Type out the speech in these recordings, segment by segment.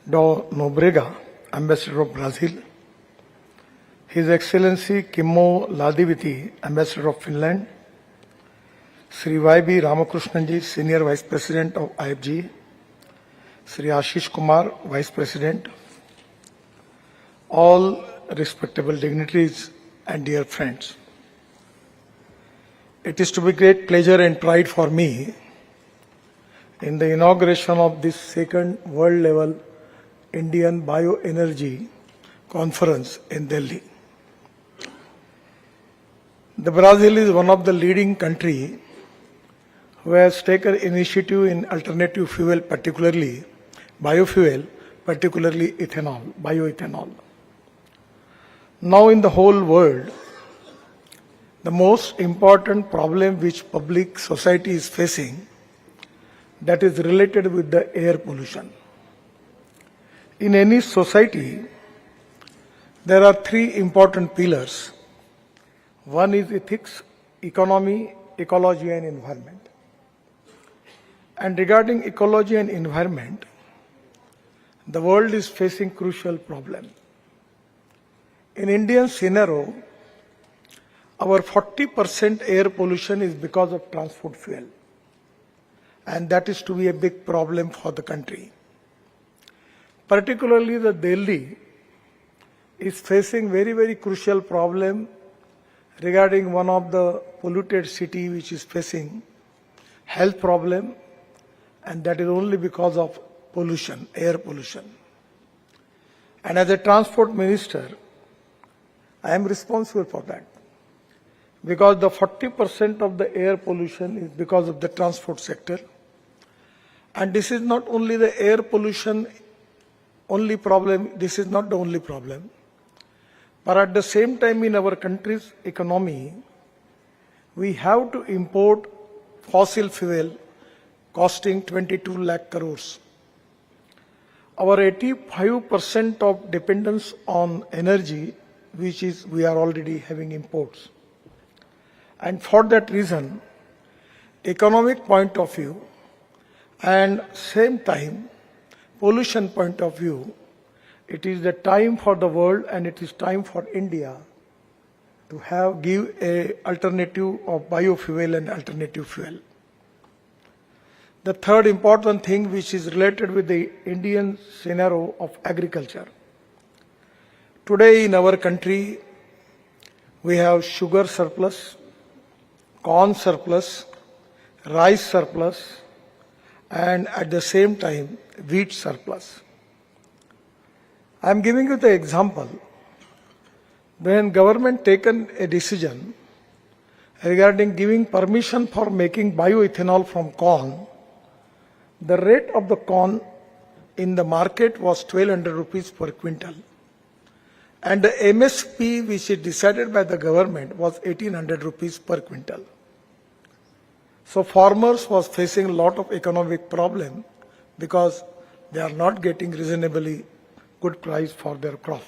do Nobrega, Ambassador of Brazil, His Excellency Kimmo Ladiviti, Ambassador of Finland, Sri Y.B. Ramakrishnan, Senior Vice President of IFG, Sri Ashish Kumar, Vice President, all respectable dignitaries and dear friends. It is to be great pleasure and pride for me in the inauguration of this second world level Indian Bioenergy Conference in Delhi. The Brazil is one of the leading countries who has taken initiative in alternative fuel, particularly biofuel, particularly ethanol, bioethanol. Now in the whole world, the most important problem which public society is facing, that is related with the air pollution. In any society, there are three important pillars. One is ethics, economy, ecology and environment. And regarding ecology and environment, the world is facing crucial problem. In Indian scenario, our 40% air pollution is because of transport fuel. And that is to be a big problem for the country. Particularly the Delhi is facing very crucial problem regarding one of the polluted city which is facing health problem, and that is only because of pollution, air pollution. And as a transport minister, I am responsible for that, because the 40% of the air pollution is because of the transport sector. And this is not only the air pollution only problem, this is not the only problem. But at the same time, in our country's economy, we have to import fossil fuel costing 22 lakh crores. Our 85% of dependence on energy, which is we are already having imports. And for that reason, economic point of view and same time pollution point of view, it is the time for the world and it is time for India to give a alternative of biofuel and alternative fuel. The third important thing which is related with the Indian scenario of agriculture. Today in our country, we have sugar surplus, corn surplus, rice surplus, and at the same time, wheat surplus. I am giving you the example. When government taken a decision regarding giving permission for making bioethanol from corn, the rate of the corn in the market was 1200 rupees per quintal. And the MSP which is decided by the government was 1800 rupees per quintal. So farmers was facing a lot of economic problem because they are not getting reasonably good price for their crops.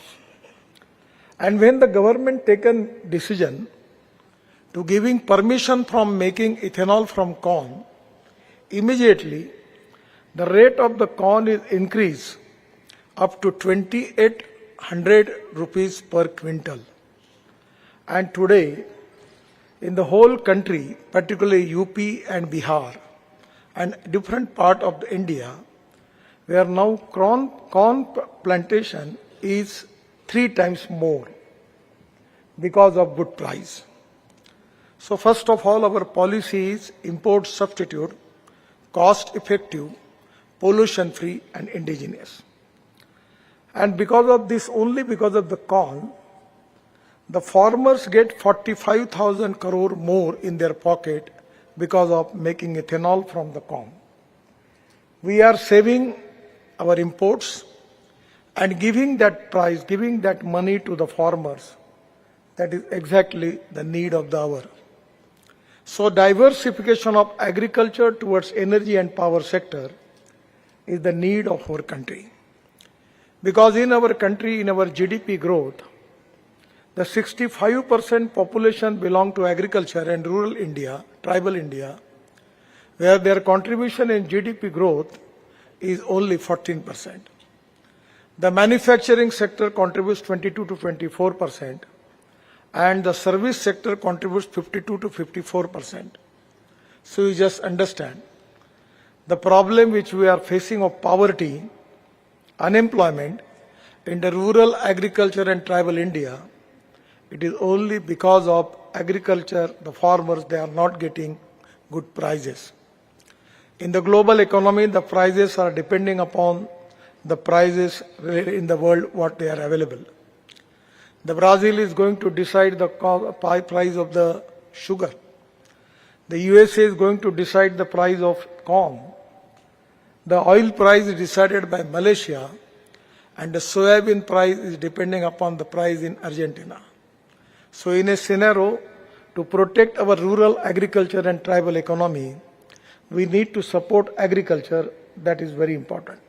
And when the government taken decision to giving permission from making ethanol from corn, immediately the rate of the corn is increased up to 2800 rupees per quintal. And today, in the whole country, particularly UP and Bihar and different part of India, where now corn plantation is 3 times more because of good price. So first of all, our policy is import substitute, cost effective, pollution free and indigenous. And because of this, only because of the corn, the farmers get 45,000 crore more in their pocket because of making ethanol from the corn. We are saving our imports and giving that price, giving that money to the farmers. That is exactly the need of the hour. So diversification of agriculture towards energy and power sector is the need of our country. Because in our country, in our GDP growth, the 65% population belong to agriculture and rural India, tribal India, where their contribution in GDP growth is only 14%. The manufacturing sector contributes 22 to 24%, and the service sector contributes 52 to 54%. So you just understand the problem which we are facing of poverty, unemployment in the rural agriculture and tribal India. It is only because of agriculture, the farmers, they are not getting good prices. In the global economy, the prices are depending upon the prices in the world, what they are available. The Brazil is going to decide the price of the sugar. The USA is going to decide the price of corn. The oil price is decided by Malaysia, and the soybean price is depending upon the price in Argentina. So in a scenario, to protect our rural agriculture and tribal economy, we need to support agriculture. That is very important.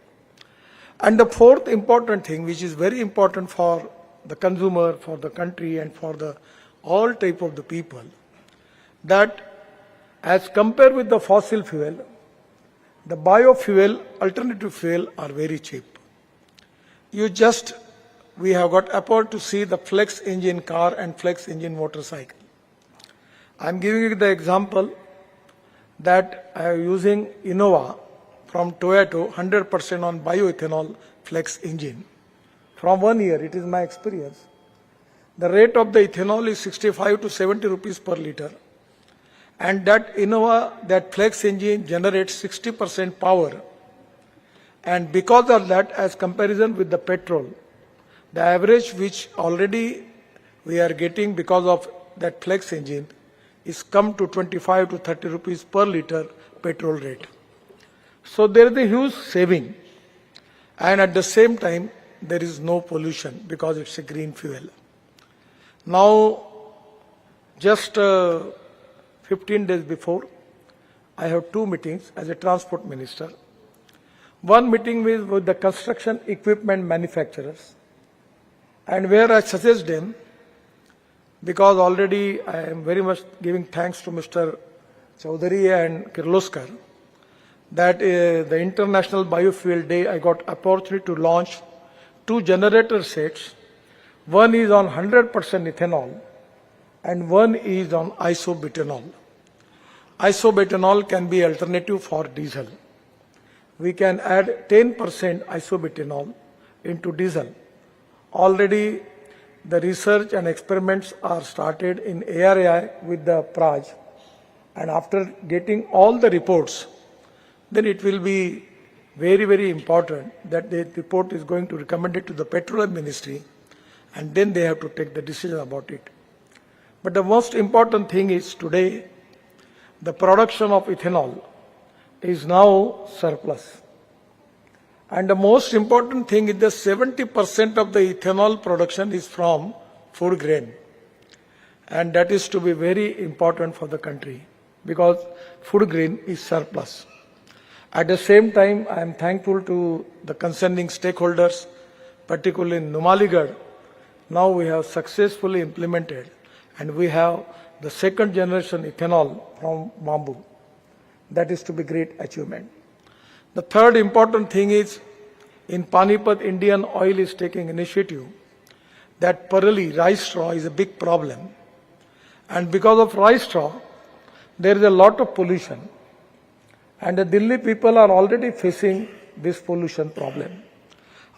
And the fourth important thing, which is very important for the consumer, for the country, and for the all type of the people, that as compared with the fossil fuel, the biofuel, alternative fuel are very cheap. We have got apart to see the flex engine car and flex engine motorcycle. I am giving you the example that I am using Innova from Toyota 100% on bioethanol flex engine. From 1 year, it is my experience. The rate of the ethanol is 65 to 70 rupees per liter. And that Innova, that flex engine generates 60% power. And because of that, as comparison with the petrol, the average which already we are getting because of that flex engine is come to 25 to 30 rupees per liter petrol rate. So there is a huge saving. And at the same time, there is no pollution because it's a green fuel. Now, just 15 days before, I have 2 meetings as a transport minister. One meeting with the construction equipment manufacturers, and where I suggest them, because already I am very much giving thanks to Mr. Chaudhary and Kirloskar, that the International Biofuel Day, I got opportunity to launch 2 generator sets. One is on 100% ethanol and one is on isobutanol. Isobutanol can be alternative for diesel. We can add 10% isobutanol into diesel. Already the research and experiments are started in ARAI with the Praj, and after getting all the reports, then it will be very, very important that the report is going to recommend it to the Petroleum Ministry, and then they have to take the decision about it. But the most important thing is today, the production of ethanol is now surplus. And the most important thing is that 70% of the ethanol production is from food grain. And that is to be very important for the country because food grain is surplus. At the same time, I am thankful to the concerning stakeholders, particularly in Numaligarh. Now we have successfully implemented and we have the second generation ethanol from bamboo. That is to be great achievement. The third important thing is in Panipat, Indian Oil is taking initiative that parali, rice straw, is a big problem. And because of rice straw, there is a lot of pollution. And the Delhi people are already facing this pollution problem.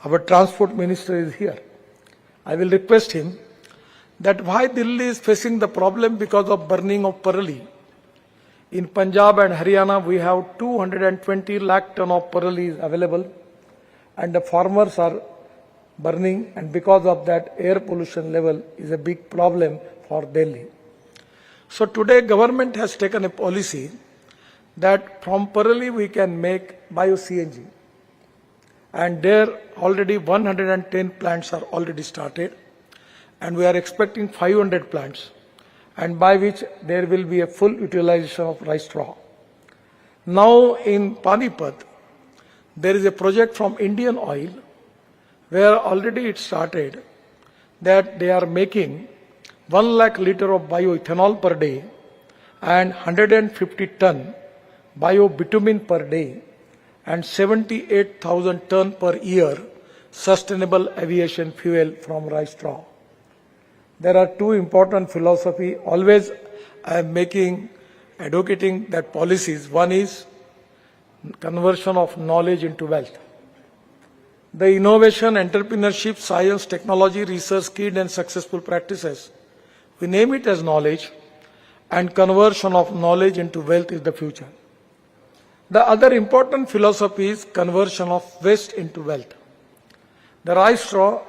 Our transport minister is here. I will request him that why Delhi is facing the problem because of burning of parali. In Punjab and Haryana, we have 220 lakh ton of parali available, and the farmers are burning, and because of that, air pollution level is a big problem for Delhi. So today, government has taken a policy that from parali we can make bio-CNG. And there already 110 plants are already started, and we are expecting 500 plants, and by which there will be a full utilization of rice straw. Now in Panipat, there is a project from Indian Oil where already it started that they are making 1 lakh liter of bioethanol per day and 150 ton biobitumen per day and 78,000 ton per year sustainable aviation fuel from rice straw. There are two important philosophies. Always I am advocating that policies. One is conversion of knowledge into wealth. The innovation, entrepreneurship, science, technology, research, skilled and successful practices, we name it as knowledge, and conversion of knowledge into wealth is the future. The other important philosophy is conversion of waste into wealth. The rice straw,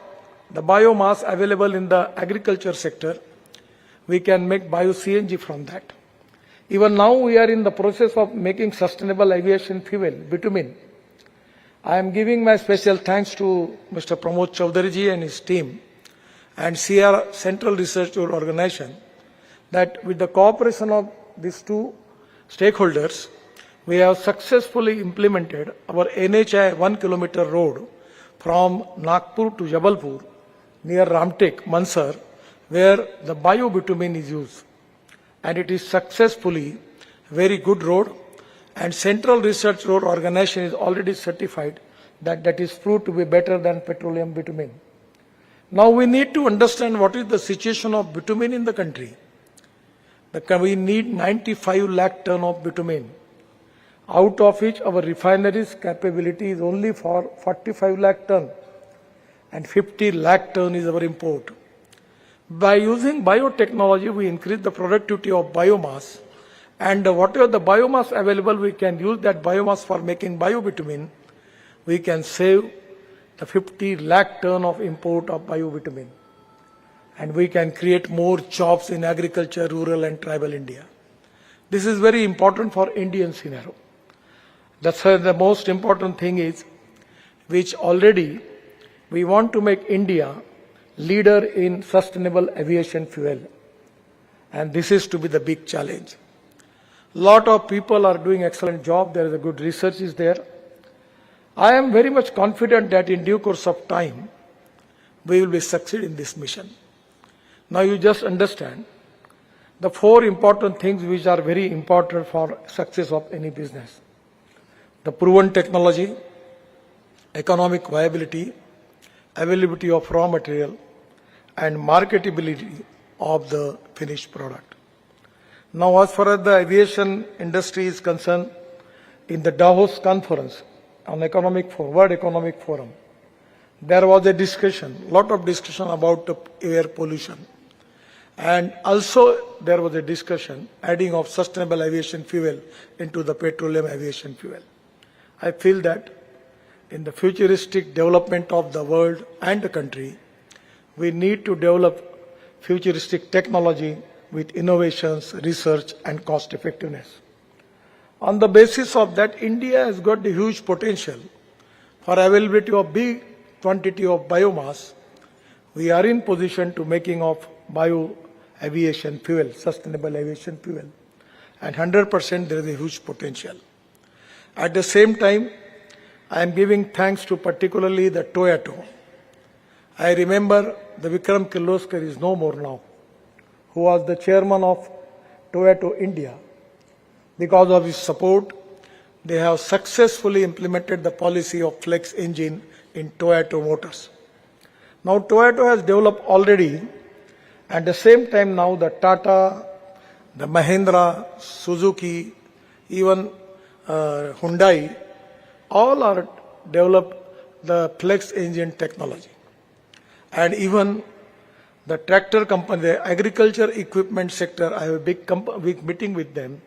the biomass available in the agriculture sector, we can make bio-CNG from that. Even now we are in the process of making sustainable aviation fuel, bitumen. I am giving my special thanks to Mr. Pramod Chaudhary ji and his team and CR Central Research Organization that with the cooperation of these two stakeholders, we have successfully implemented our NHI 1 kilometer road from Nagpur to Jabalpur near Ramtek, Mansar, where the bio-bitumen is used. And it is successfully very good road, and Central Research Road Organization is already certified that that is proved to be better than petroleum bitumen. Now we need to understand what is the situation of bitumen in the country. We need 95 lakh ton of bitumen, out of which our refineries capability is only for 45 lakh ton, and 50 lakh ton is our import. By using biotechnology, we increase the productivity of biomass, and whatever the biomass available, we can use that biomass for making biobitumen. We can save the 50 lakh ton of import of biobitumen, and we can create more jobs in agriculture, rural and tribal India. This is very important for Indian scenario. That's why the most important thing is, which already we want to make India leader in sustainable aviation fuel. And this is to be the big challenge. Lot of people are doing excellent job. There is a good research is there. I am very much confident that in due course of time, we will be succeed in this mission. Now you just understand the four important things which are very important for success of any business. The proven technology, economic viability, availability of raw material, and marketability of the finished product. Now, as far as the aviation industry is concerned, in the Davos conference on World Economic Forum, there was a discussion, lot of discussion about the air pollution. And also there was a discussion adding of sustainable aviation fuel into the petroleum aviation fuel. I feel that in the futuristic development of the world and the country, we need to develop futuristic technology with innovations, research and cost effectiveness. On the basis of that, India has got the huge potential for availability of big quantity of biomass. We are in position to making of bio aviation fuel, sustainable aviation fuel, and 100% there is a huge potential. At the same time, I am giving thanks to particularly the Toyota. I remember the Vikram Kirloskar is no more now, who was the chairman of Toyota India. Because of his support, they have successfully implemented the policy of flex engine in Toyota Motors. Now Toyota has developed already, at the same time now the Tata, the Mahindra, Suzuki, even Hyundai, all are developed the flex engine technology. And even the tractor company, the agriculture equipment sector, I have a big meeting with them,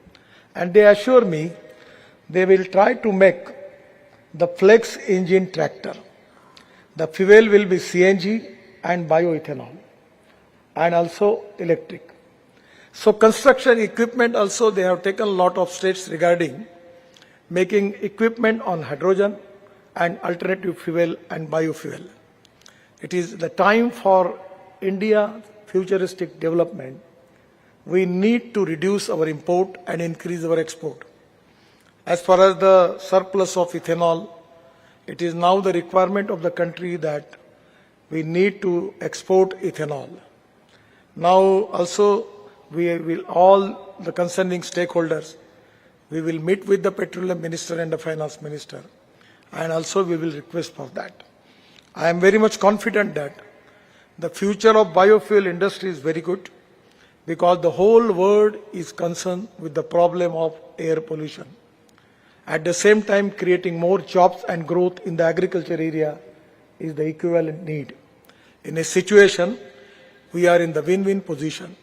and they assure me they will try to make the flex engine tractor. The fuel will be CNG and bioethanol, and also electric. So construction equipment also, they have taken a lot of steps regarding making equipment on hydrogen and alternative fuel and biofuel. It is the time for India futuristic development. We need to reduce our import and increase our export. As far as the surplus of ethanol, it is now the requirement of the country that we need to export ethanol. Now also we will, all the concerning stakeholders, we will meet with the petroleum minister and the finance minister, and also we will request for that. I am very much confident that the future of biofuel industry is very good because the whole world is concerned with the problem of air pollution. At the same time, creating more jobs and growth in the agriculture area is the equivalent need. In a situation, we are in the win-win position.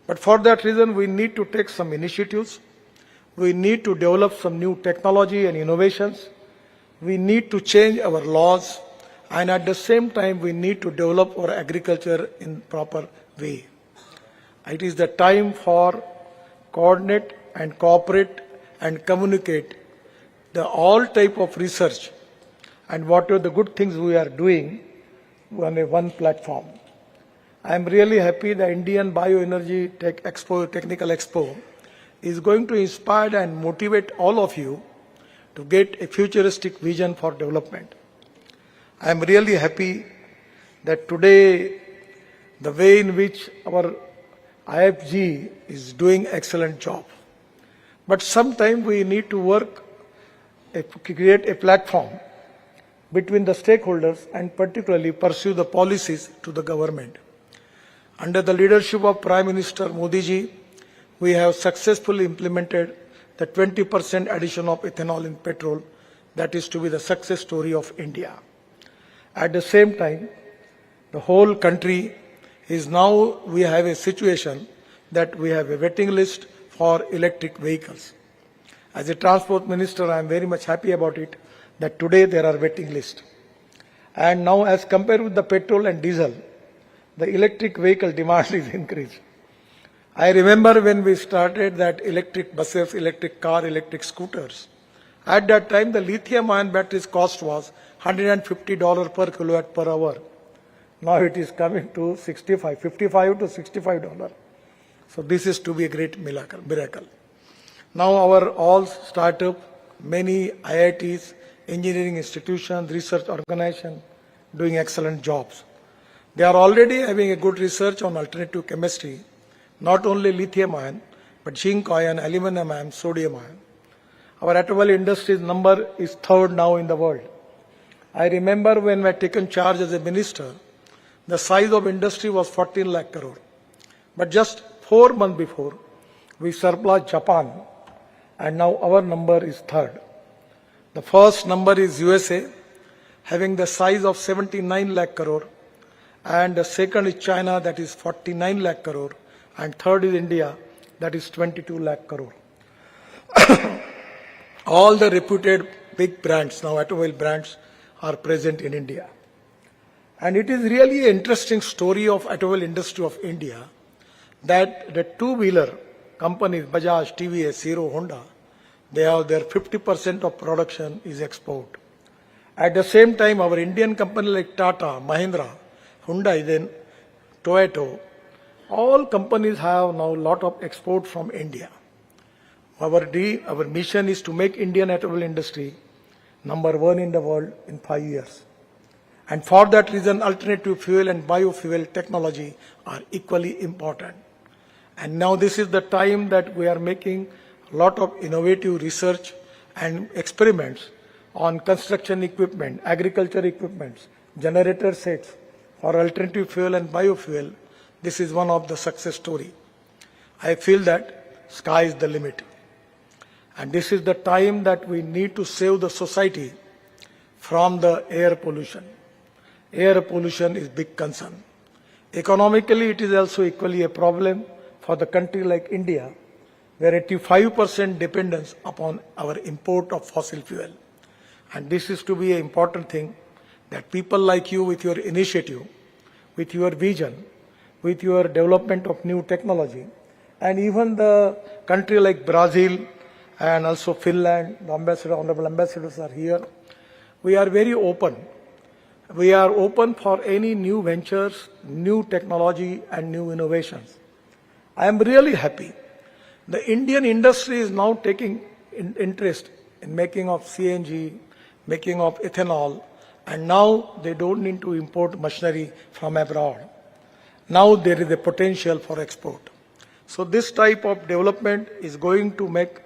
But for that reason, we need to take some initiatives. We need to develop some new technology and innovations. We need to change our laws. And at the same time, we need to develop our agriculture in proper way. It is the time for coordinate and cooperate and communicate the all type of research and whatever the good things we are doing on a one platform. I am really happy the Indian Bioenergy Technical Expo is going to inspire and motivate all of you to get a futuristic vision for development. I am really happy that today the way in which our IFG is doing excellent job. But sometimes we need to work, create a platform between the stakeholders and particularly pursue the policies to the government. Under the leadership of Prime Minister Modi ji, we have successfully implemented the 20% addition of ethanol in petrol. That is to be the success story of India. At the same time, the whole country is now, we have a situation that we have a waiting list for electric vehicles. As a transport minister, I am very much happy about it, that today there are waiting lists. And now as compared with the petrol and diesel, the electric vehicle demand is increased. I remember when we started that electric buses, electric car, electric scooters. At that time, the lithium-ion batteries cost was $150 per kilowatt per hour. Now it is coming to $55 to $65. So this is to be a great miracle. Now our all startup, many IITs, engineering institutions, research organizations doing excellent jobs. They are already having a good research on alternative chemistry, not only lithium ion, but zinc ion, aluminum ion, sodium ion. Our automobile industry's number is third now in the world. I remember when I had taken charge as a minister, the size of industry was 14 lakh crore. But just 4 months before, we surpassed Japan, and now our number is third. The first number is USA, having the size of 79 lakh crore, and the second is China, that is 49 lakh crore, and third is India, that is 22 lakh crore. All the reputed big brands, now automobile brands, are present in India. And it is really an interesting story of automobile industry of India, that the two-wheeler companies, Bajaj, TVS, Hero, Honda, they have their 50% of production is export. At the same time, our Indian company like Tata, Mahindra, Hyundai, then Toyota, all companies have now a lot of export from India. Our mission is to make Indian automobile industry number one in the world in 5 years. And for that reason, alternative fuel and biofuel technology are equally important. And now this is the time that we are making a lot of innovative research and experiments on construction equipment, agriculture equipments, generator sets for alternative fuel and biofuel. This is one of the success story. I feel that sky is the limit. And this is the time that we need to save the society from the air pollution. Air pollution is big concern. Economically, it is also equally a problem for the country like India, where 85% dependence upon our import of fossil fuel. And this is to be an important thing, that people like you with your initiative, with your vision, with your development of new technology, and even the country like Brazil and also Finland, the honorable ambassadors are here. We are very open. We are open for any new ventures, new technology and new innovations. I am really happy. The Indian industry is now taking interest in making of CNG, making of ethanol, and now they don't need to import machinery from abroad. Now there is a potential for export. So this type of development is going to make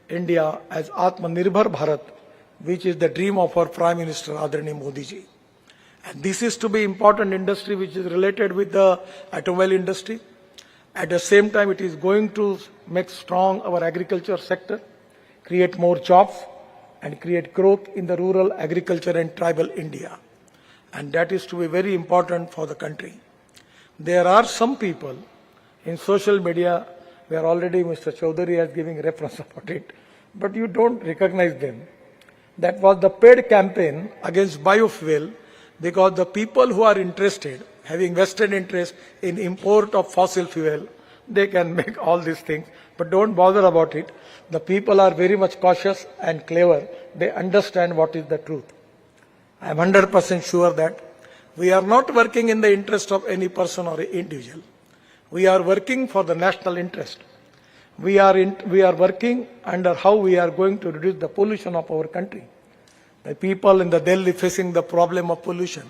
India as Atmanirbhar Bharat, which is the dream of our Prime Minister Adharaniya Modi ji. And this is to be important industry which is related with the automobile industry. At the same time, it is going to make strong our agriculture sector, create more jobs, and create growth in the rural agriculture and tribal India. And that is to be very important for the country. There are some people in social media where already Mr. Chaudhary is giving reference about it, but you don't recognize them. That was the paid campaign against biofuel, because the people who are interested, having vested interest in import of fossil fuel, they can make all these things, but don't bother about it. The people are very much cautious and clever. They understand what is the truth. I am 100% sure that we are not working in the interest of any person or individual. We are working for the national interest. We are working under how we are going to reduce the pollution of our country. The people in the Delhi facing the problem of pollution.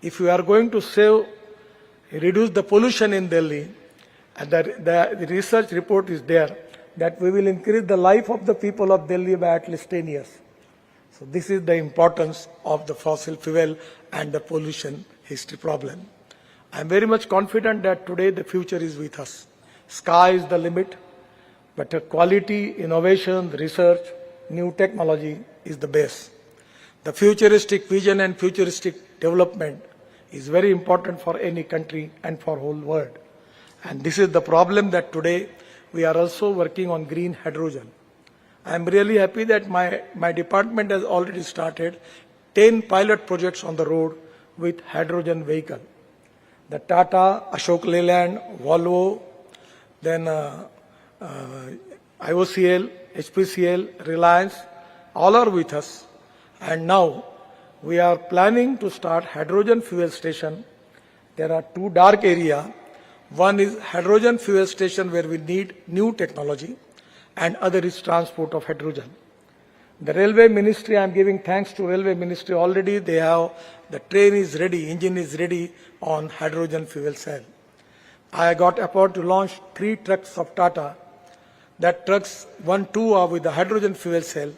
If we are going to reduce the pollution in Delhi, and the research report is there, that we will increase the life of the people of Delhi by at least 10 years. So this is the importance of the fossil fuel and the pollution history problem. I am very much confident that today the future is with us. Sky is the limit, but quality, innovation, research, new technology is the base. The futuristic vision and futuristic development is very important for any country and for whole world. And this is the problem that today we are also working on green hydrogen. I am really happy that my department has already started 10 pilot projects on the road with hydrogen vehicle. The Tata, Ashok Leyland, Volvo, then IOCL, HPCL, Reliance, all are with us. And now we are planning to start hydrogen fuel station. There are two dark areas. One is hydrogen fuel station where we need new technology, and other is transport of hydrogen. The Railway Ministry, I am giving thanks to Railway Ministry, already they have, the train is ready, engine is ready on hydrogen fuel cell. I got appointed to launch 3 trucks of Tata. That trucks, 2 are with the hydrogen fuel cell,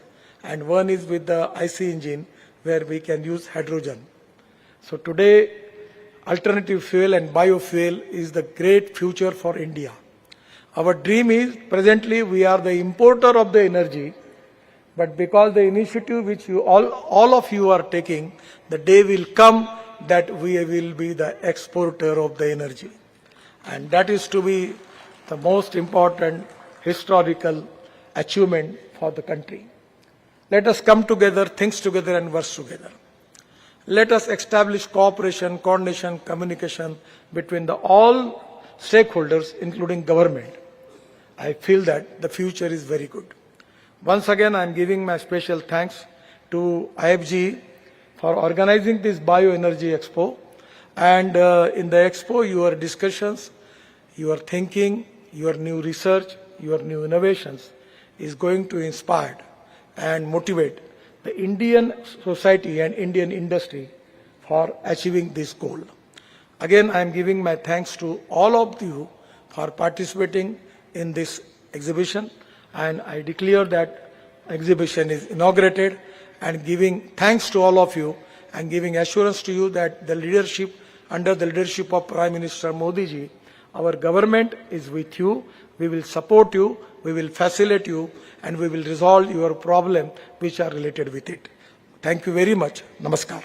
and 1 is with the IC engine where we can use hydrogen. So today, alternative fuel and biofuel is the great future for India. Our dream is, presently we are the importer of the energy, but because the initiative which you all of you are taking, the day will come that we will be the exporter of the energy. And that is to be the most important historical achievement for the country. Let us come together, think together and work together. Let us establish cooperation, coordination, communication between all stakeholders, including government. I feel that the future is very good. Once again, I am giving my special thanks to IFG for organizing this Bioenergy Expo. And in the expo, your discussions, your thinking, your new research, your new innovations is going to inspire and motivate the Indian society and Indian industry for achieving this goal. Again, I am giving my thanks to all of you for participating in this exhibition, and I declare that exhibition is inaugurated, and giving thanks to all of you and giving assurance to you that the leadership, under the leadership of Prime Minister Modi ji, our government is with you. We will support you, we will facilitate you, and we will resolve your problem which are related with it. Thank you very much. Namaskar.